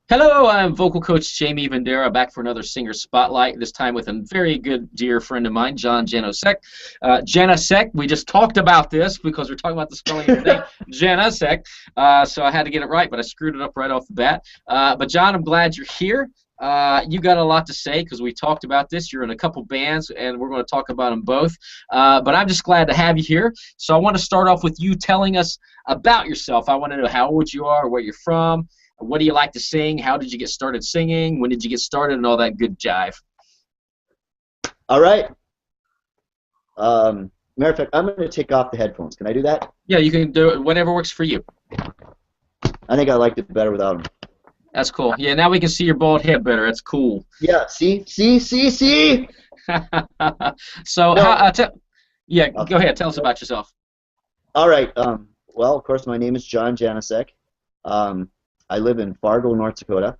Hello, I'm vocal coach Jamie Vendera back for another Singer Spotlight, this time with a very good dear friend of mine, John Janousek. Janousek, we just talked about this because we're talking about the spelling of your name, Janousek. So I had to get it right, but I screwed it up right off the bat. But John, I'm glad you're here. You got a lot to say because we talked about this. You're in a couple bands, and we're going to talk about them both. But I'm just glad to have you here. So I want to start off with you telling us about yourself. I want to know how old you are, where you're from. What do you like to sing? How did you get started singing? When did you get started? And all that good jive. All right. Matter of fact, I'm going to take off the headphones. Can I do that? Yeah, you can do it. Whatever works for you. I think I liked it better without them. That's cool. Yeah, now we can see your bald head better. That's cool. Yeah. See. So, No. yeah, go Okay. ahead. Tell us about yourself. All right. Well, of course, my name is John Janousek. Um, I live in Fargo, North Dakota.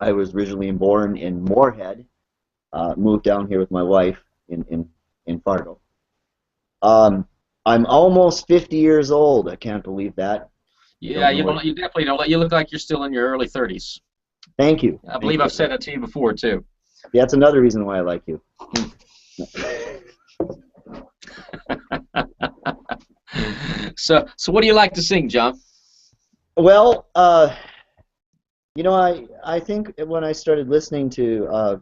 I was originally born in Moorhead. Moved down here with my wife in Fargo. Um, I'm almost 50 years old. I can't believe that. I Yeah, don't know you what. don't. You definitely don't. You look like you're still in your early 30s. Thank you. I Thank believe you. I've said that to you before too. That's another reason why I like you. So what do you like to sing, John? Well, I think when I started listening to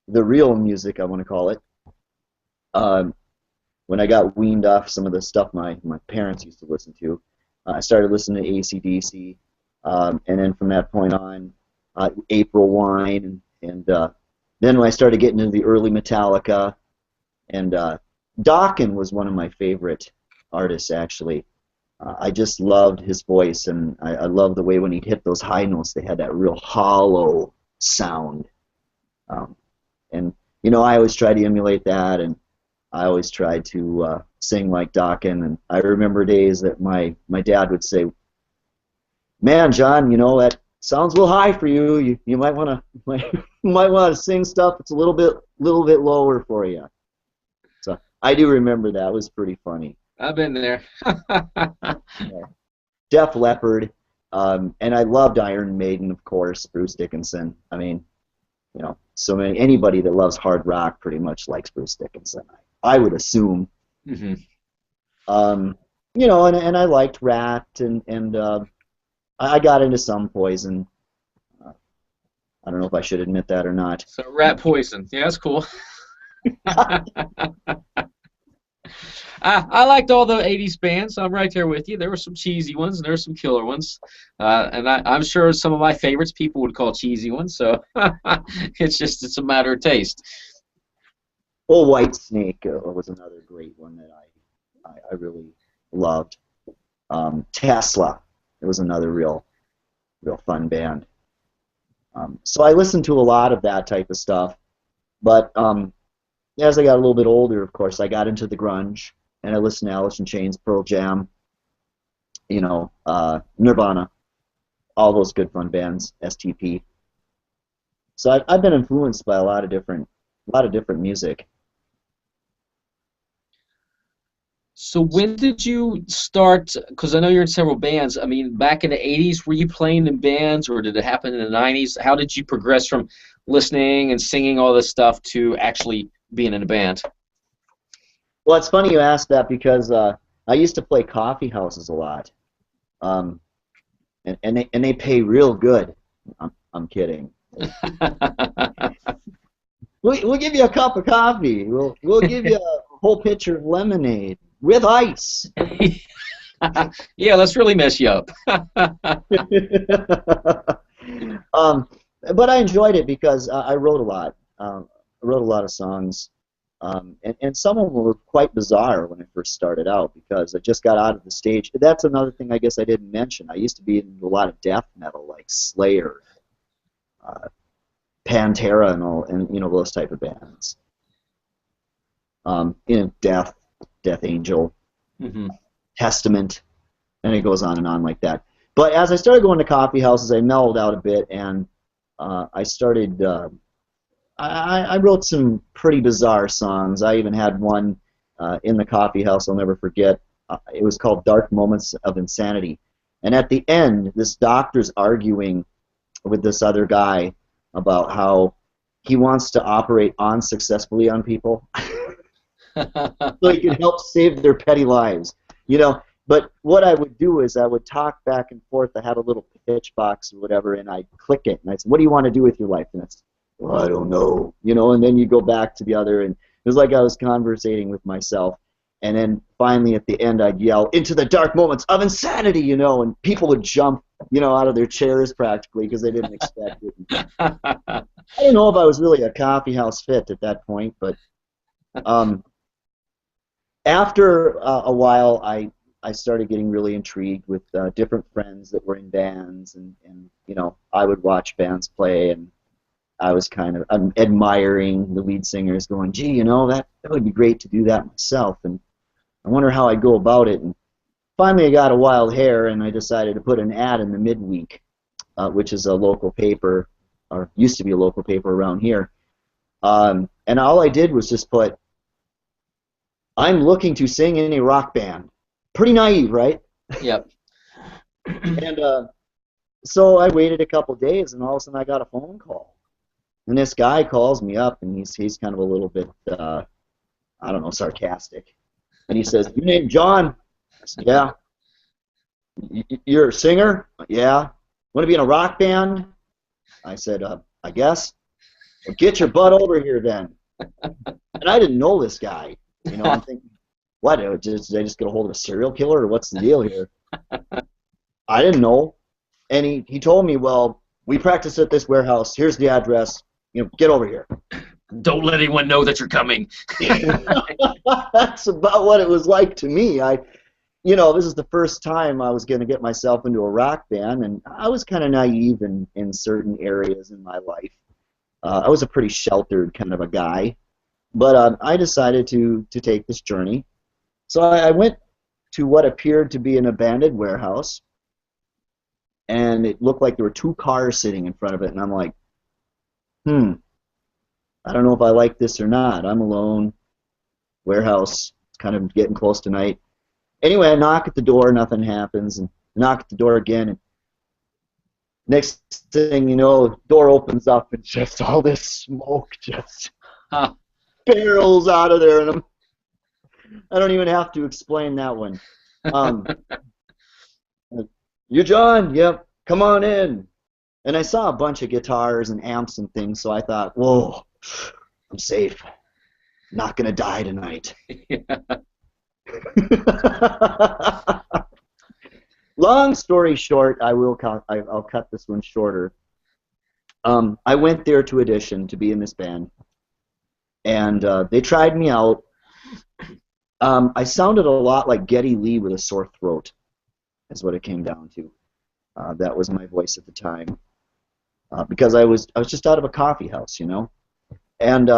the real music, I want to call it, um, when I got weaned off some of the stuff my parents used to listen to, I started listening to AC/DC, and then from that point on, April Wine, and then when I started getting into the early Metallica, and Dokken was one of my favorite artists, actually. I just loved his voice, and I loved the way when he'd hit those high notes, they had that real hollow sound. Um, and, I always tried to emulate that, and I always tried to sing like Dokken. And I remember days that my dad would say, "Man, John, that sounds a little high for you. You might want to might want to sing stuff that's a little bit lower for you." So I do remember that. It was pretty funny. I've been there. Yeah. Def Leppard, and I loved Iron Maiden, of course, Bruce Dickinson. I mean, so many anybody that loves hard rock pretty much likes Bruce Dickinson. I would assume. hmm Um, and I liked Rat, and I got into some Poison. Uh, I don't know if I should admit that or not. So Rat Poison. Yeah, that's cool. I liked all the 80s bands. I'm right there with you. There were some cheesy ones and there were some killer ones. And I'm sure some of my favorites people would call cheesy ones. So it's a matter of taste. Well, White Snake was another great one that I really loved. Tesla, it was another real fun band. So I listened to a lot of that type of stuff. But as I got a little bit older, of course, I got into the grunge, and I listened to Alice in Chains, Pearl Jam, Nirvana, all those good fun bands, STP. So I've been influenced by a lot of different music. So when did you start? Because I know you're in several bands. I mean, back in the 80s, were you playing in bands or did it happen in the 90s? How did you progress from listening and singing all this stuff to actually being in a band? Well, it's funny you asked that because I used to play coffee houses a lot, um, and they pay real good. I'm kidding. We'll give you a cup of coffee. We'll give you a whole pitcher of lemonade with ice. Yeah, let's really mess you up. um, but I enjoyed it because I wrote a lot. I wrote a lot of songs, and some of them were quite bizarre when I first started out because I just got out of the stage. That's another thing I guess I didn't mention. I used to be in a lot of death metal like Slayer, uh, Pantera, and all, and those type of bands. Death Angel, hmm Testament, and it goes on and on like that. But as I started going to coffee houses, I mellowed out a bit, and I started. I wrote some pretty bizarre songs. I even had one in the coffee house I'll never forget. It was called "Dark Moments of Insanity," and at the end, this doctor's arguing with this other guy about how he wants to operate unsuccessfully on people so he can help save their petty lives. You know, but what I would do is I would talk back and forth. I had a little pitch box or whatever, and I'd click it, and I'd say, what do you want to do with your life? And it's, well, I don't know. You know, and then you go back to the other, and it was like I was conversating with myself. And then finally at the end I'd yell, into the dark moments of insanity, you know, and people would jump, you know, out of their chairs practically because they didn't expect it. I don't know if I was really a coffee house fit at that point, but after a while I started getting really intrigued with different friends that were in bands, and you know, I would watch bands play, and I was kind of admiring the lead singers, going, gee, you know, that would be great to do that myself, and I wonder how I'd go about it. And finally I got a wild hair, and I decided to put an ad in the Midweek, which is a local paper, or used to be a local paper around here. And all I did was just put, I'm looking to sing in a rock band. Pretty naive, right? Yep. And so I waited a couple days, and all of a sudden I got a phone call. And this guy calls me up, and he's kind of a little bit, I don't know, sarcastic. And he says, "Your name John?" I said, "Yeah." "You're a singer?" "Yeah." "Want to be in a rock band?" I said, "I guess." "Well, get your butt over here then." And I didn't know this guy. You know, I'm thinking, what? Did I just get a hold of a serial killer, or what's the deal here? I didn't know. And he told me, well, we practice at this warehouse. Here's the address. You know, get over here. Don't let anyone know that you're coming. That's about what it was like to me. You know, this is the first time I was going to get myself into a rock band, and I was kind of naive in certain areas in my life. I was a pretty sheltered kind of a guy, but I decided to take this journey. So I went to what appeared to be an abandoned warehouse, and it looked like there were 2 cars sitting in front of it, and I'm like, I don't know if I like this or not. I'm alone, warehouse, it's kind of getting close to night. Anyway, I knock at the door, nothing happens, and knock at the door again, and next thing you know, the door opens up, and just all this smoke just barrels out of there, and I don't even have to explain that one. "You John?" "Yep." "Come on in." And I saw a bunch of guitars and amps and things, so I thought, whoa, I'm safe. I'm not going to die tonight. Long story short, I'll cut this one shorter. I went there to audition to be in this band, and they tried me out. I sounded a lot like Geddy Lee with a sore throat, is what it came down to. That was my voice at the time, because I was just out of a coffee house, you know. And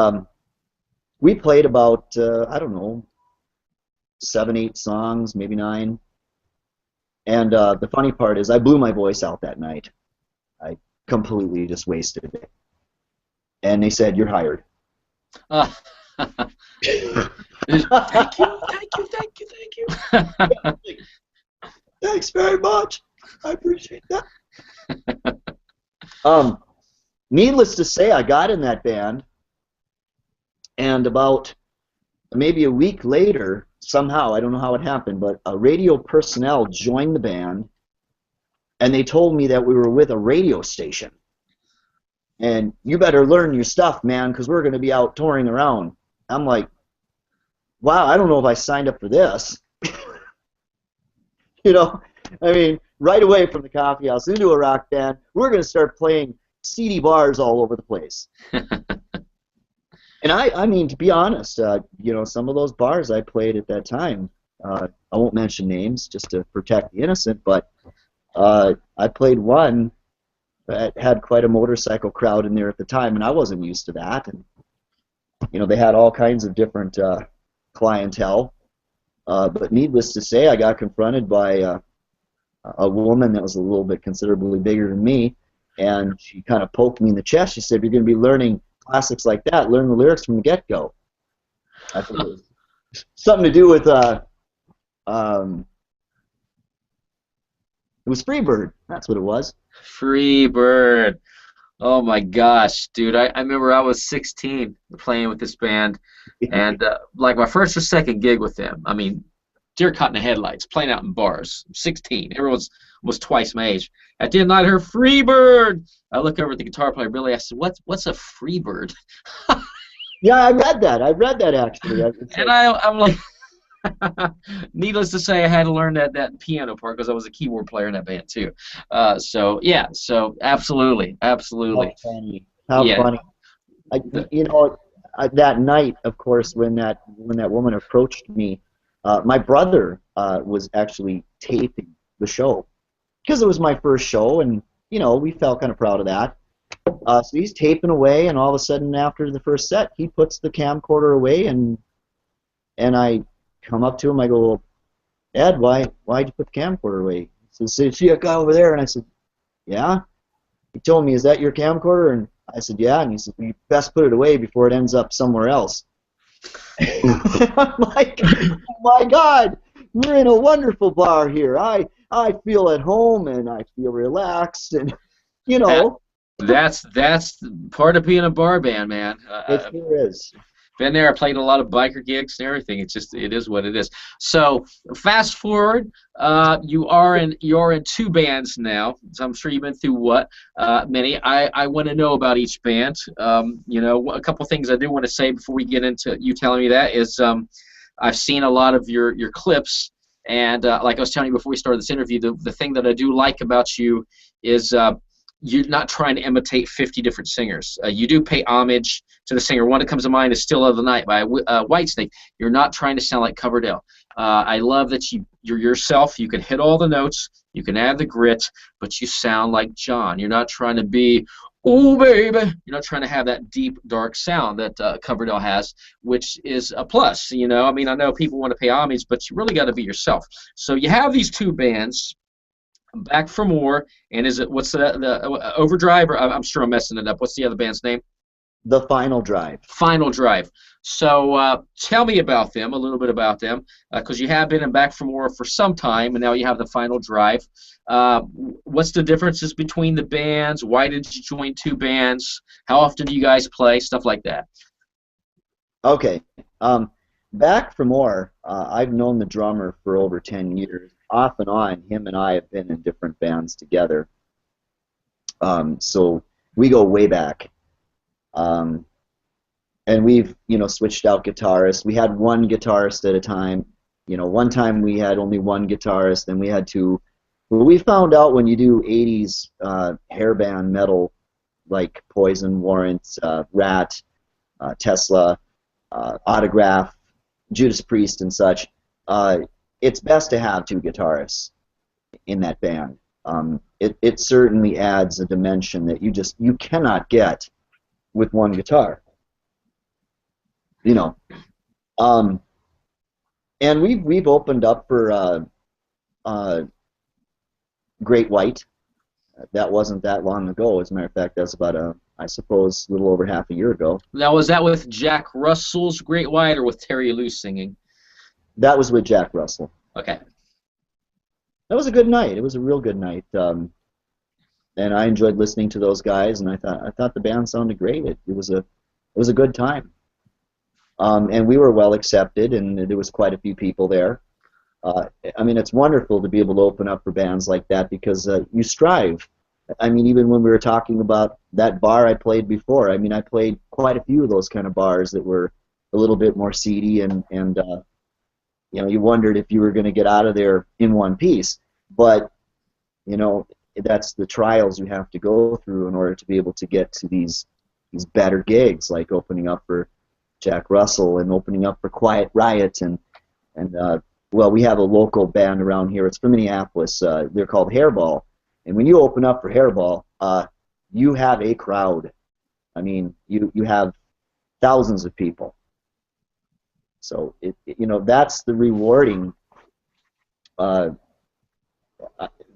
we played about, I don't know, 7, 8 songs, maybe 9. And the funny part is I blew my voice out that night. I completely just wasted it. And they said, "You're hired." Thank you. Thanks very much. I appreciate that. Needless to say, I got in that band, and about maybe a week later, somehow, I don't know how it happened, but a radio personnel joined the band, and they told me that we were with a radio station. And you better learn your stuff, man, because we're going to be out touring around. I'm like, wow, I don't know if I signed up for this. You know, I mean, right away from the coffee house into a rock band, we're going to start playing seedy bars all over the place. And I mean, to be honest, you know, some of those bars I played at that time, I won't mention names just to protect the innocent, but I played one that had quite a motorcycle crowd in there at the time, and I wasn't used to that. And you know, they had all kinds of different clientele. But needless to say, I got confronted by a woman that was a little bit considerably bigger than me, and she kind of poked me in the chest. She said, "If you're going to be learning classics like that, learn the lyrics from the get-go." I think it was something to do with it It was Freebird. That's what it was. Freebird. Oh my gosh, dude! I remember I was 16 playing with this band, and like my first or second gig with them. I mean, deer caught in the headlights, playing out in bars. 16. Everyone's was twice my age. At the end of the night, I heard Freebird. I look over at the guitar player, Billy. I said, "What's a Freebird?" Yeah, I read that. I read that actually. And I'm like, needless to say, I had to learn that piano part because I was a keyboard player in that band too. So yeah, so absolutely, absolutely, How funny. How yeah. funny. I, you know, that night, of course, when that woman approached me, my brother was actually taping the show because it was my first show, and we felt kind of proud of that. So he's taping away, and all of a sudden, after the first set, he puts the camcorder away, and I come up to him. I go, well, Ed, why'd you put the camcorder away? He says, see that guy over there? And I said, yeah. He told me, is that your camcorder? And I said, yeah. And he said, you best put it away before it ends up somewhere else. I'm like, oh my God, we're in a wonderful bar here. I feel at home and I feel relaxed, and you know. That's part of being a bar band, man. It sure is. Been there. I played a lot of biker gigs and everything. It's just, it is what it is. So fast forward, you're in two bands now. So I'm sure you've been through many. I want to know about each band. A couple things I do want to say before we get into you telling me that is I've seen a lot of your clips, and like I was telling you before we started this interview, the thing that I do like about you is you're not trying to imitate 50 different singers. You do pay homage to the singer. One that comes to mind is Still of the Night by Whitesnake. You're not trying to sound like Coverdale. I love that you're yourself. You can hit all the notes. You can add the grit, but you sound like John. You're not trying to be, oh, baby. You're not trying to have that deep, dark sound that Coverdale has, which is a plus. I mean, I know people want to pay homage, but you really got to be yourself. So you have these two bands, Back for More, and what's the Overdrive? Or I'm sure I'm messing it up. What's the other band's name? The Final Drive. Final Drive. So tell me about them, a little bit about them, because you have been in Back for More for some time, and now you have the Final Drive. What's the differences between the bands? Why did you join two bands? How often do you guys play? Stuff like that. Okay. Back for More, I've known the drummer for over 10 years. Off and on, him and I have been in different bands together. So we go way back. And we've, switched out guitarists. We had one guitarist at a time. One time we had only one guitarist, then we had two. Well, we found out when you do 80s hair band metal, like Poison, Warrant, Rat, Tesla, Autograph, Judas Priest, and such, it's best to have two guitarists in that band. It certainly adds a dimension that you cannot get with one guitar. And we've opened up for Great White. That wasn't that long ago. As a matter of fact, that's about I suppose a little over half a year ago. Now, was that with Jack Russell's Great White or with Terry Lou singing? That was with Jack Russell. Okay. That was a good night. It was a real good night, and I enjoyed listening to those guys. And I thought the band sounded great. It was a good time, and we were well accepted, and there was quite a few people there. I mean, it's wonderful to be able to open up for bands like that because you strive. I mean, even when we were talking about that bar I played before, I mean, I played quite a few of those kind of bars that were a little bit more seedy, and you wondered if you were going to get out of there in one piece. But, that's the trials you have to go through in order to be able to get to these better gigs, like opening up for Jack Russell and opening up for Quiet Riot. And well, we have a local band around here. It's from Minneapolis. They're called Hairball. And when you open up for Hairball, you have a crowd. I mean, you have thousands of people. So that's the rewarding.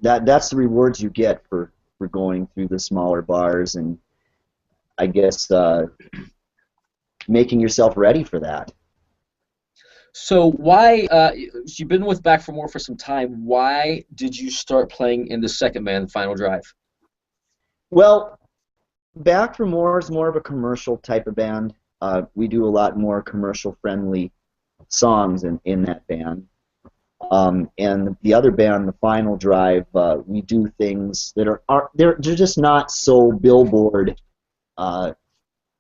That's the rewards you get for going through the smaller bars, and I guess making yourself ready for that. So why you've been with Back for More for some time? Why did you start playing in the second band, Final Drive? Well, Back for More is more of a commercial type of band. We do a lot more commercial friendly songs in that band. And the other band, the Final Drive, we do things that they're just not so Billboard uh,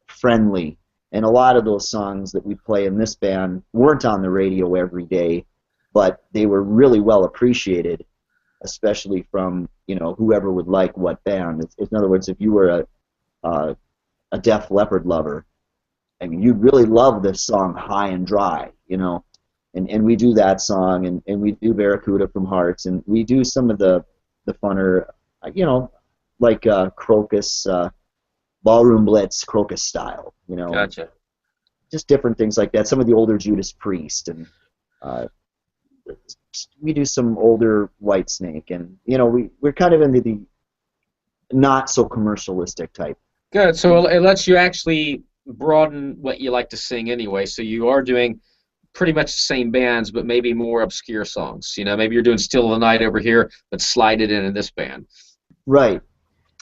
friendly. And a lot of those songs that we play in this band weren't on the radio every day, but they were really well appreciated, especially from whoever would like what band. In other words, if you were a, a Def Leppard lover, I mean, you'd really love this song High and Dry, and we do that song, and we do Barracuda from Hearts, and we do some of the funner, like Crocus, Ballroom Blitz, Crocus style, Gotcha. just different things like that. Some of the older Judas Priest, and uh, we do some older Whitesnake, and we're kind of into the not so commercialistic type. Good. So it lets you actually broaden what you like to sing anyway. So you are doing pretty much the same bands, but maybe more obscure songs. Maybe you're doing Still of the Night over here, but slide it in this band. Right.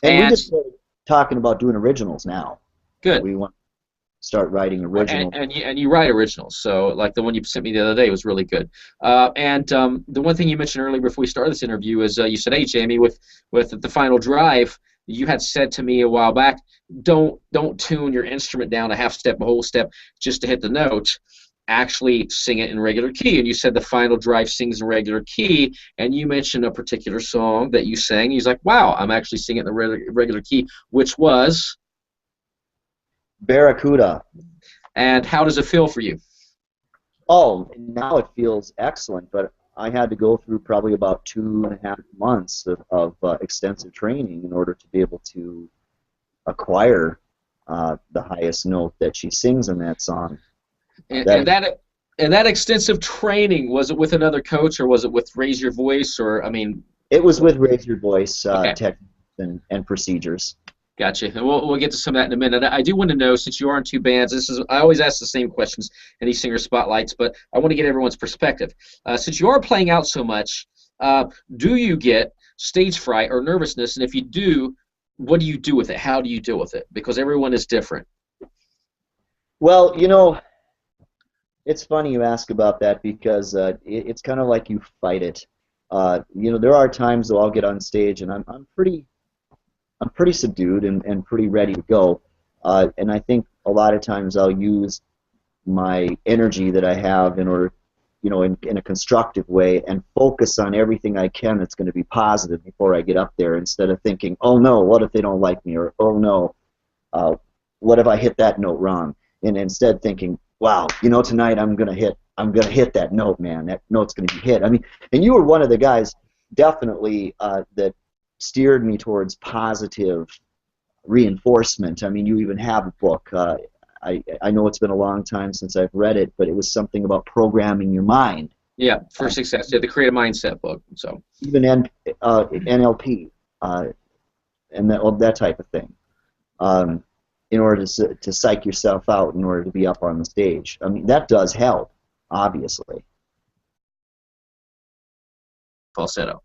And we And just started talking about doing originals now. good. We want to start writing originals. And you write originals. So like the one you sent me the other day was really good. And the one thing you mentioned earlier before we started this interview is you said, "Hey, Jamie, with the Final Drive, you had said to me a while back, don't tune your instrument down a half step, a whole step, just to hit the note. Actually sing it in regular key." And you said the Final Drive sings in regular key, and you mentioned a particular song that you sang. He's like, "Wow, I'm actually singing it in the regular key," which was Barracuda. And how does it feel for you? Oh, now it feels excellent, but I had to go through probably about 2.5 months of extensive training in order to be able to acquire the highest note that she sings in that song. And that extensive training, was it with another coach, or was it with Raise Your Voice, or I mean? It was with Raise Your Voice Okay. techniques and procedures. Gotcha. And we'll get to some of that in a minute. I do want to know, since you are in two bands, I always ask the same questions in these singer spotlights, but I want to get everyone's perspective. Since you are playing out so much, do you get stage fright or nervousness? And if you do, what do you do with it? How do you deal with it? Because everyone is different. Well, it's funny you ask about that because it's kind of like you fight it. There are times though I'll get on stage and I'm pretty subdued and pretty ready to go. And I think a lot of times I'll use my energy that I have in order, in a constructive way, and focus on everything I can that's going to be positive before I get up there, instead of thinking, oh no, what if they don't like me, or oh no, what if I hit that note wrong? And instead thinking, wow, tonight I'm gonna hit that note, man. That note's gonna be hit. I mean, and you were one of the guys definitely that steered me towards positive reinforcement. I mean, you even have a book. I know it's been a long time since I've read it, but it was something about programming your mind. Yeah, for success. Yeah, the Creative Mindset book. So even NLP and that type of thing. In order to psych yourself out in order to be up on the stage. I mean, that does help, obviously. Falsetto.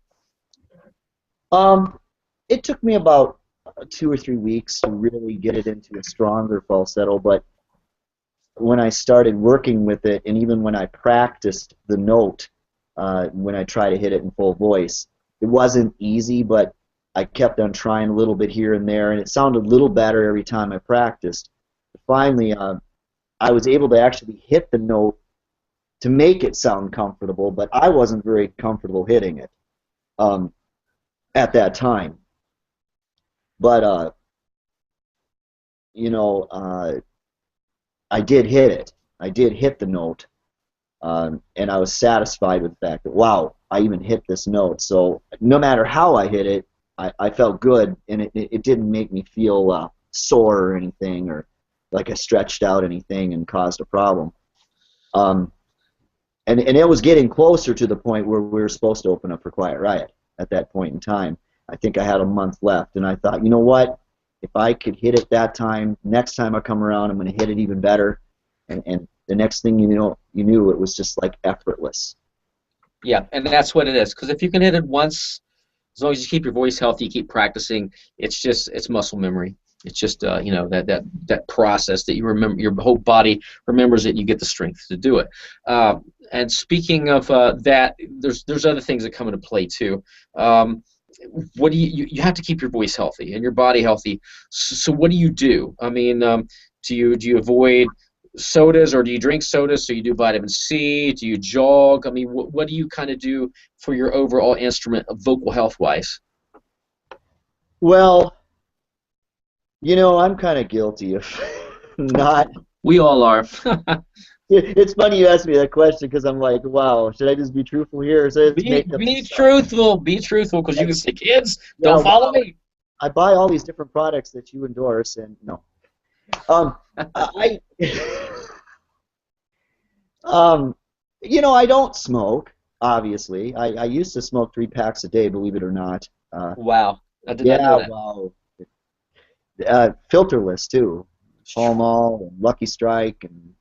It took me about 2 or 3 weeks to really get it into a stronger falsetto, but when I started working with it, and even when I practiced the note, when I try to hit it in full voice, it wasn't easy, but I kept on trying a little bit here and there, and it sounded a little better every time I practiced. Finally, I was able to actually hit the note to make it sound comfortable, but I wasn't very comfortable hitting it at that time. But, I did hit it. I did hit the note, and I was satisfied with the fact that, wow, I even hit this note. So no matter how I hit it, I felt good, and it didn't make me feel sore or anything, or like I stretched out anything and caused a problem. And it was getting closer to the point where we were supposed to open up for Quiet Riot at that point in time. I think I had a month left, and I thought, you know what? If I could hit it that time, next time I come around, I'm going to hit it even better. And the next thing you you knew it was just like effortless. Yeah, and that's what it is. Because if you can hit it once, as long as you keep your voice healthy, you keep practicing, it's muscle memory. It's just that process that you remember, your whole body remembers it, and you get the strength to do it. And speaking of that, there's other things that come into play too. What do you have to keep your voice healthy and your body healthy. So what do you do? I mean, do you avoid sodas, or do you drink sodas? So you do vitamin C? Do you jog? I mean, what do you kind of do for your overall instrument of vocal health wise? Well, I'm kind of guilty of not. We all are. It's funny you asked me that question because I'm like, wow, should I just be truthful here or should I just Be make up some be stuff? truthful. Be truthful, because you can say, kids, Yeah, don't follow well, me. I buy all these different products that you endorse, and no. I, um, I don't smoke. Obviously, I used to smoke 3 packs a day, believe it or not. Wow, I did not know Yeah, that. wow. Filterless too, Pall Mall and Lucky Strike, and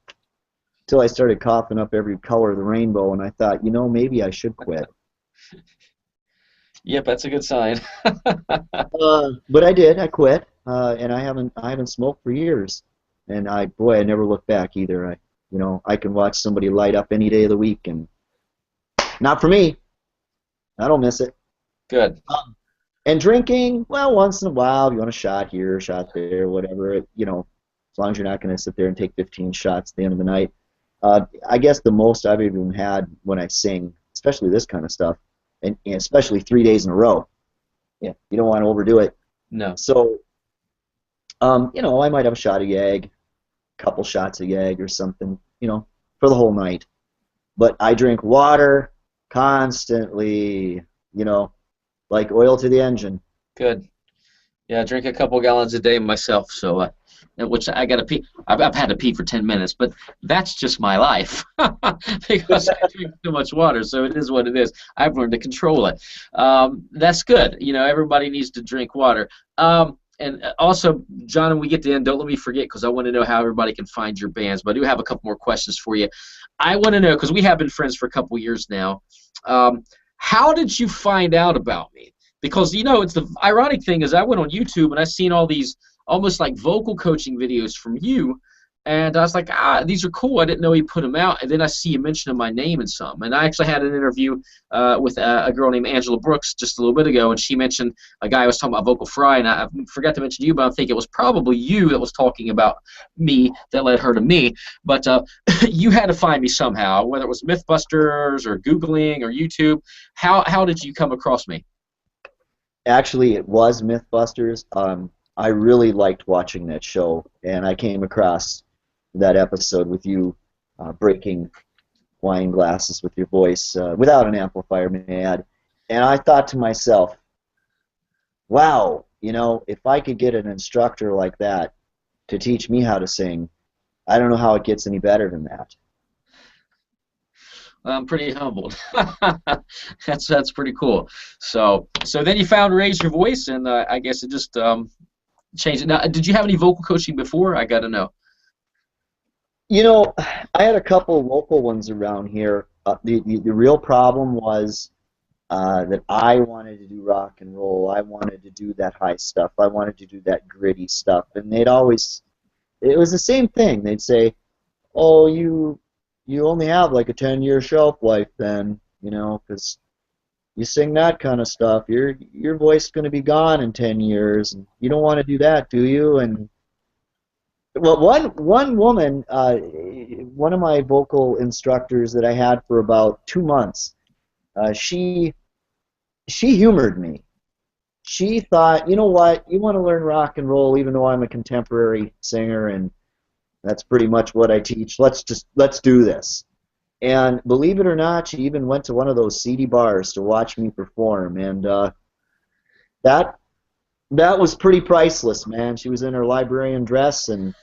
until I started coughing up every color of the rainbow, and I thought, maybe I should quit. Yep, that's a good sign. But I did. I quit, and I haven't smoked for years. And boy, I never look back either. I can watch somebody light up any day of the week, and not for me. I don't miss it. Good. And drinking, well, once in a while, if you want a shot here, a shot there, whatever. As long as you're not going to sit there and take 15 shots at the end of the night. I guess the most I've even had when I sing, especially this kind of stuff, and especially 3 days in a row. Yeah, you don't want to overdo it. No. So, I might have a shot of Yag, a couple shots of Yag or something, for the whole night. But I drink water constantly, like oil to the engine. Good. Yeah, I drink a couple gallons a day myself, so which I got to pee. I've had to pee for 10 minutes, but that's just my life because I drink too much water. So it is what it is. I've learned to control it. That's good. Everybody needs to drink water. And also, John, when we get to the end, don't let me forget, because I want to know how everybody can find your bands. But I do have a couple more questions for you. I want to know, because we have been friends for a couple years now, how did you find out about me? Because, it's the ironic thing is I went on YouTube and I seen all these almost like vocal coaching videos from you, and I was like, these are cool. I didn't know he put them out, and then I see you mentioning my name in some. And I actually had an interview with a girl named Angela Brooks just a little bit ago, and she mentioned a guy was talking about vocal fry, and I forgot to mention you, but I think it was probably you that was talking about me that led her to me. But you had to find me somehow, whether it was Mythbusters or Googling or YouTube. How did you come across me? Actually, it was Mythbusters. I really liked watching that show, and I came across that episode with you breaking wine glasses with your voice without an amplifier, may I add. And I thought to myself, wow, if I could get an instructor like that to teach me how to sing, I don't know how it gets any better than that. I'm pretty humbled. That's pretty cool. So then you found Raise Your Voice, and I guess it just changed it. Now, did you have any vocal coaching before? I got to know. I had a couple local ones around here. The real problem was that I wanted to do rock and roll. I wanted to do that high stuff. I wanted to do that gritty stuff. And it was the same thing. They'd say, oh, you only have like a 10-year shelf life then, because you sing that kind of stuff. Your voice is going to be gone in 10 years, and you don't want to do that, do you? And well, one woman, one of my vocal instructors that I had for about 2 months, she humored me. She thought, you know what, you want to learn rock and roll, even though I'm a contemporary singer, and that's pretty much what I teach. Let's do this. And believe it or not, she even went to one of those seedy bars to watch me perform, and that was pretty priceless, man. She was in her librarian dress, and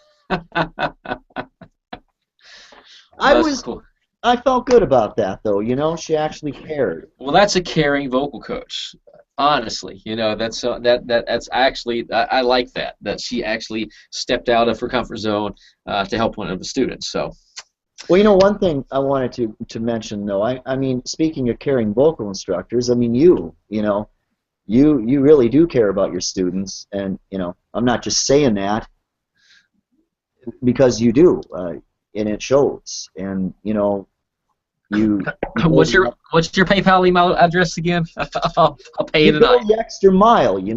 Cool. I felt good about that, though. She actually cared. Well, that's a caring vocal coach. Honestly, that's actually I like that she actually stepped out of her comfort zone to help one of the students. So Well, one thing I wanted to mention though, I mean, speaking of caring vocal instructors, I mean, you really do care about your students, and I'm not just saying that because you do, and it shows, and you go What's the your what's your PayPal email address again? I'll pay you you go tonight. the extra mile, you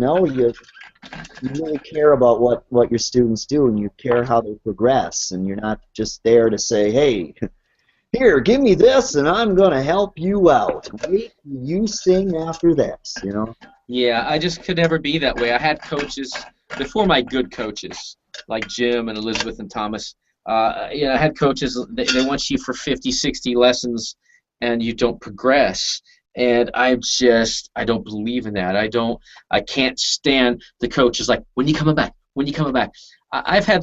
really care about what your students do, and you care how they progress, and you're not just there to say, hey, here, give me this, and I'm gonna help you out. Wait, you sing after this. Yeah, I just could never be that way. I had coaches before my good coaches, like Jim and Elizabeth and Thomas. I had coaches, they want you for 50, 60 lessons, and you don't progress. And I don't believe in that. I can't stand the coaches like, when you coming back? When you coming back? I've had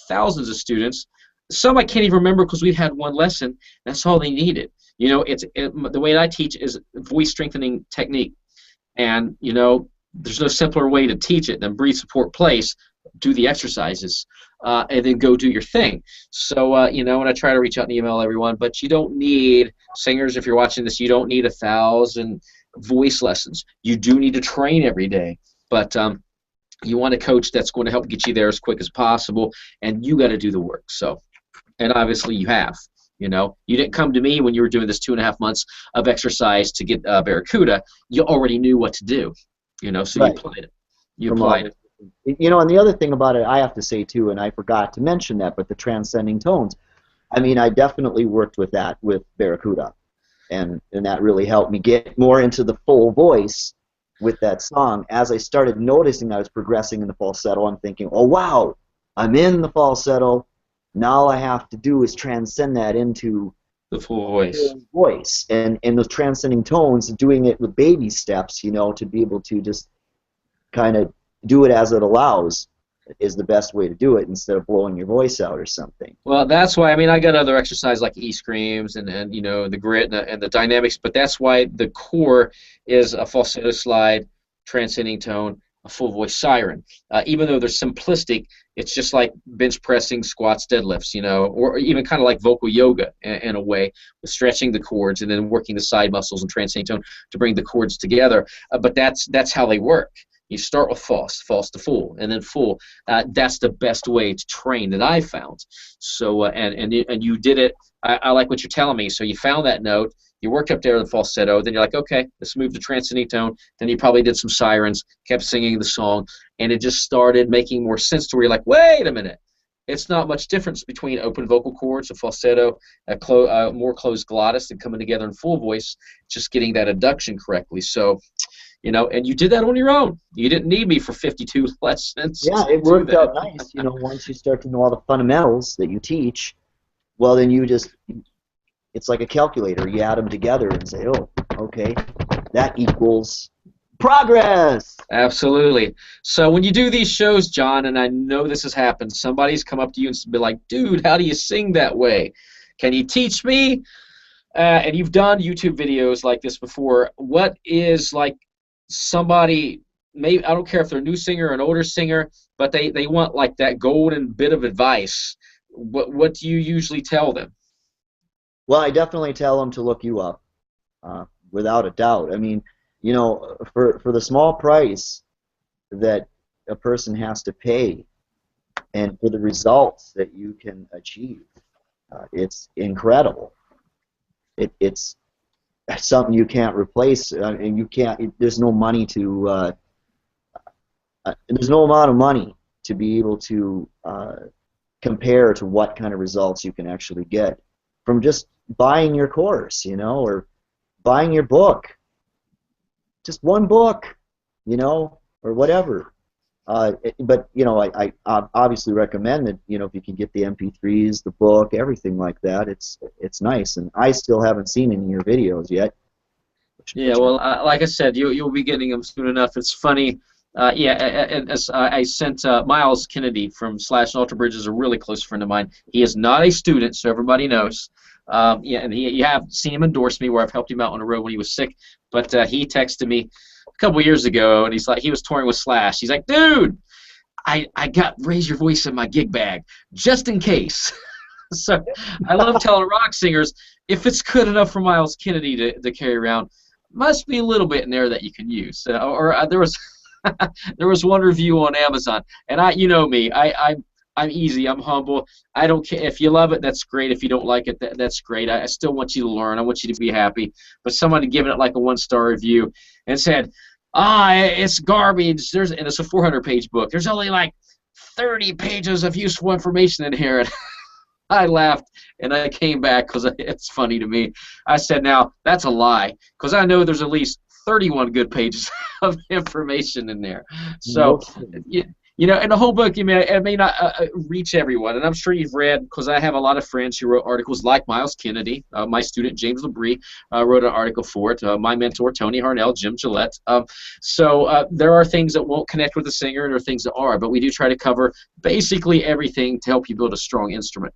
thousands of students. Some I can't even remember because we've had one lesson. That's all they needed. The way that I teach is voice strengthening technique. And, there's no simpler way to teach it than breathe, support, place, do the exercises, and then go do your thing. So, and I try to reach out and email everyone, but you don't need, singers, if you're watching this, you don't need 1,000 voice lessons. You do need to train every day, but you want a coach that's going to help get you there as quick as possible, and you got to do the work. So, and obviously you have. You didn't come to me when you were doing this 2.5 months of exercise to get Barracuda. You already knew what to do, so Right. you applied it. You applied it. And the other thing about it, I have to say too, and I forgot to mention that, but the transcending tones. I mean, I definitely worked with that with Barracuda, and that really helped me get more into the full voice with that song. As I started noticing I was progressing in the falsetto, I'm thinking, oh wow, I'm in the falsetto. Now all I have to do is transcend that into The full voice. voice, and those transcending tones, doing it with baby steps, to be able to just kind of do it as it allows is the best way to do it, instead of blowing your voice out or something. Well, that's why, I got other exercises like E-screams and the grit and the dynamics, but that's why the core is a falsetto slide, transcending tone, a full voice siren. Even though they're simplistic, it's just like bench pressing, squats, deadlifts, or even kind of like vocal yoga in a way, with stretching the chords and then working the side muscles and transcending tone to bring the chords together. But that's how they work. You start with false to full, and then full. That's the best way to train that I found. So, and you did it. I like what you're telling me. So you found that note, you worked up there the falsetto, then you're like, okay, let's move to transcending tone. Then you probably did some sirens, kept singing the song, and it just started making more sense to where you're like, wait a minute. It's not much difference between open vocal cords, a falsetto, a more closed glottis, and coming together in full voice, just getting that adduction correctly. So, and you did that on your own. You didn't need me for 52 lessons. Yeah, it worked out nice. Once you start to know all the fundamentals that you teach, well, then it's like a calculator. You add them together and say, oh, okay, that equals progress. Absolutely. So when you do these shows, John, and I know this has happened, somebody's come up to you and be like, dude, how do you sing that way? Can you teach me? And you've done YouTube videos like this before. What is like somebody, maybe, I don't care if they're a new singer or an older singer, but they want like that golden bit of advice. What do you usually tell them? Well, I definitely tell them to look you up, without a doubt. I mean, for the small price that a person has to pay, and for the results that you can achieve, it's incredible. It's something you can't replace, and you can't. There's no money to. There's no amount of money to be able to compare to what kind of results you can actually get from just buying your course, or buying your book. Just one book, or whatever. But I obviously recommend that if you can get the MP3s, the book, everything like that, it's nice. And I still haven't seen any of your videos yet. Yeah, well, like I said, you'll be getting them soon enough. It's funny. I sent Miles Kennedy from Slash and Alter Bridge is a really close friend of mine. He is not a student, so everybody knows. And you have seen him endorse me where I've helped him out on the road when he was sick. But he texted me a couple years ago, and he's like, he was touring with Slash. He's like, dude, I got Raise Your Voice in my gig bag just in case. So I love telling rock singers, if it's good enough for Miles Kennedy to carry around, must be a little bit in there that you can use. There was there was one review on Amazon, and you know me, I'm easy, I'm humble. I don't care if you love it, that's great. If you don't like it, that's great. I still want you to learn. I want you to be happy. But someone had given it like a 1-star review and said, it's garbage. And it's a 400-page book. There's only like 30 pages of useful information in here. And I laughed, and I came back because it's funny to me. I said, now, that's a lie, because I know there's at least 31 good pages of information in there. So, and the whole book, it may not reach everyone, and I'm sure you've read, because I have a lot of friends who wrote articles like Miles Kennedy. My student, James Labrie, wrote an article for it. My mentor, Tony Harnell, Jim Gillette. So there are things that won't connect with the singer, and there are things that are, but we do try to cover basically everything to help you build a strong instrument.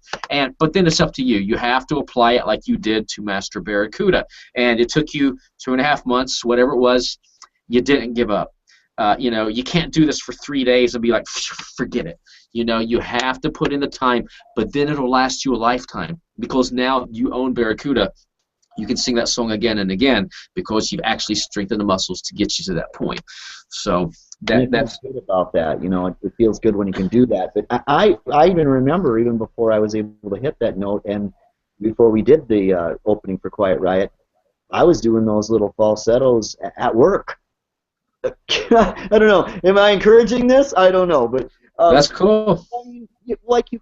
But then it's up to you. You have to apply it like you did to Master Barracuda, and it took you 2.5 months, whatever it was. You didn't give up. You can't do this for 3 days and be like, forget it. You have to put in the time, but then it'll last you a lifetime, because now you own Barracuda. You can sing that song again and again because you've actually strengthened the muscles to get you to that point. So that's good about that. It feels good when you can do that. But I even remember, even before I was able to hit that note, and before we did the opening for Quiet Riot, I was doing those little falsettos at work. I don't know. Am I encouraging this? I don't know, but that's cool. I mean, you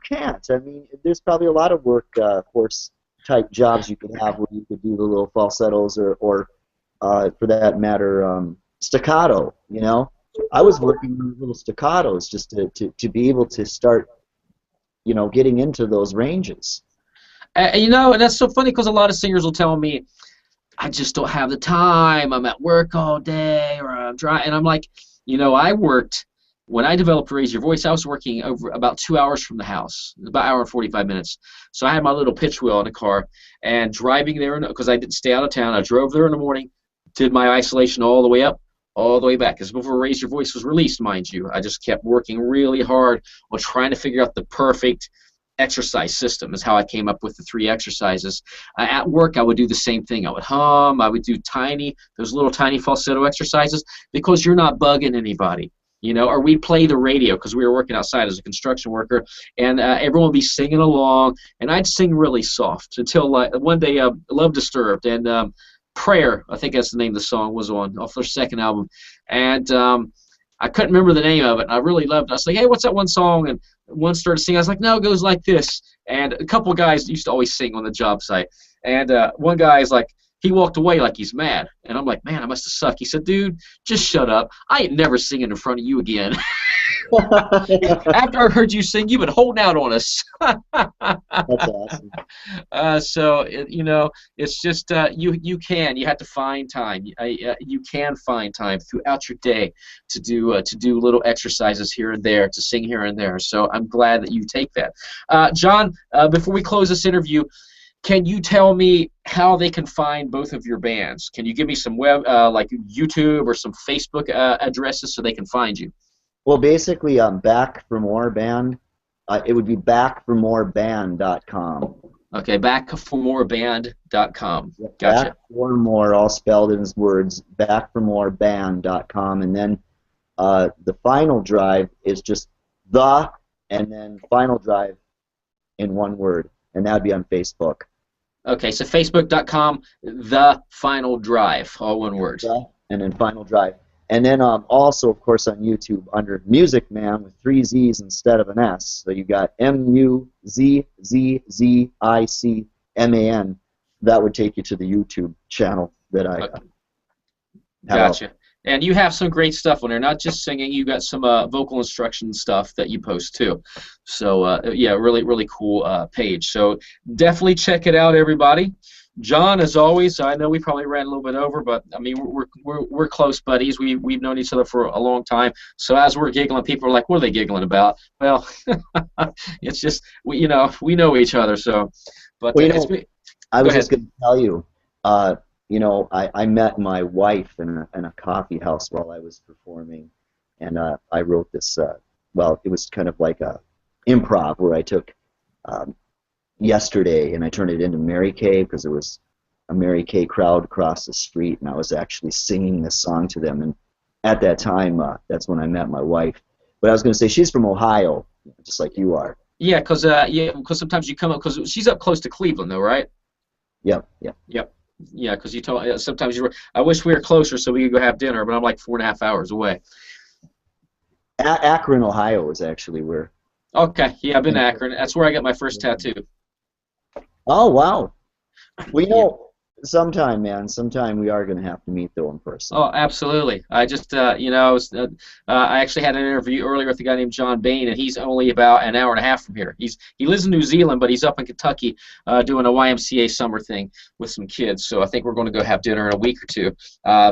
can't. I mean, there's probably a lot of workforce type jobs you could have where you could do the little falsettos, or for that matter, staccato. I was working on little staccatos just to be able to start, getting into those ranges. And that's so funny, because a lot of singers will tell me, I just don't have the time. I'm at work all day, or I'm driving. And I'm like, when I developed Raise Your Voice, I was working over about 2 hours from the house, about an hour and 45 minutes. So I had my little pitch wheel in the car, and driving there, because I didn't stay out of town, I drove there in the morning, did my isolation all the way up, all the way back. Because before Raise Your Voice was released, mind you, I just kept working really hard on trying to figure out the perfect exercise system. Is how I came up with the 3 exercises. At work, I would do the same thing. I would hum. I would do those little tiny falsetto exercises, because you're not bugging anybody, or we'd play the radio, because we were working outside as a construction worker, and everyone would be singing along, and I'd sing really soft until one day Love Disturbed and Prayer, I think that's the name of the song, was off their second album, and I couldn't remember the name of it, and I really loved it. I was like, hey, what's that one song? And one started singing. I was like, no, it goes like this. And a couple of guys used to always sing on the job site. And one guy is like, he walked away like he's mad. And I'm like, man, I must have sucked. He said, dude, just shut up. I ain't never singing in front of you again. After I heard you sing, you've been holding out on us. That's awesome. So it's just you have to find time. You can find time throughout your day to do little exercises here and there, to sing here and there. So I'm glad that you take that. John, before we close this interview, can you tell me how they can find both of your bands? Can you give me some web, like YouTube or some Facebook addresses so they can find you? Well, basically, Back for More Band. It would be backformoreband.com. Okay, backformoreband.com. Gotcha. Back for More, all spelled in words, backformoreband.com. And then the Final Drive is just the, and then Final Drive in one word. And that would be on Facebook. Okay, so facebook.com, The Final Drive, all one word. And then Final Drive. And then also, of course, on YouTube under Music Man with 3 Z's instead of an S. So you got MUZZZICMAN. That would take you to the YouTube channel that I have. Gotcha. And you have some great stuff on there, not just singing. You got some vocal instruction stuff that you post too. So yeah, really, really cool page. So definitely check it out, everybody. John, as always, I know we probably ran a little bit over, but I mean we're close buddies. We've known each other for a long time. So as we're giggling, people are like, "What are they giggling about?" Well, it's just we know each other. So, but well, I was just going to tell you, I met my wife in a coffee house while I was performing, and I wrote this. Well, it was kind of like a improv where I took. yesterday, and I turned it into Mary Kay because there was a Mary Kay crowd across the street, and I was actually singing this song to them. And at that time, that's when I met my wife. But I was going to say she's from Ohio, just like you are. Yeah, because sometimes you come up because she's up close to Cleveland though, right? Yep, yep. Yep. Yeah, because you told sometimes you were. I wish we were closer so we could go have dinner, but I'm like 4.5 hours away. Akron, Ohio is actually where. Okay, yeah, I've been to Akron. That's where I got my first tattoo. Oh, wow. Well, you Yeah. know, sometime we are going to have to meet though in person. Oh, absolutely. I just, I actually had an interview earlier with a guy named John Bain, and he's only about an hour and a half from here. He lives in New Zealand, but he's up in Kentucky doing a YMCA summer thing with some kids. So I think we're going to go have dinner in a week or two.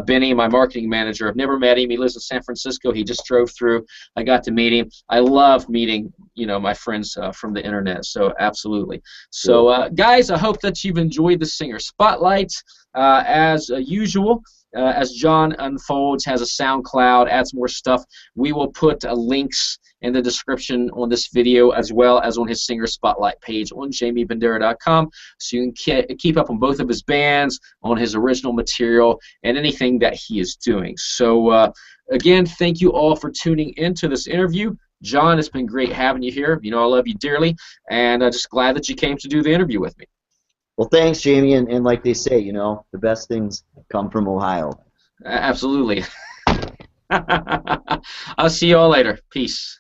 Benny, my marketing manager, I've never met him. He lives in San Francisco. He just drove through. I got to meet him. I love meeting, my friends from the internet. So absolutely. So guys, I hope that you've enjoyed the Singer Spotlight. As usual, as John unfolds, has a SoundCloud, adds more stuff, we will put links in the description on this video as well as on his Singer Spotlight page on jamiebandera.com, so you can keep up on both of his bands, on his original material, and anything that he is doing. So again, thank you all for tuning into this interview. John, it's been great having you here. I love you dearly, and I'm just glad that you came to do the interview with me. Well, thanks, Jamie, and like they say, the best things come from Ohio. Absolutely. I'll see you all later. Peace.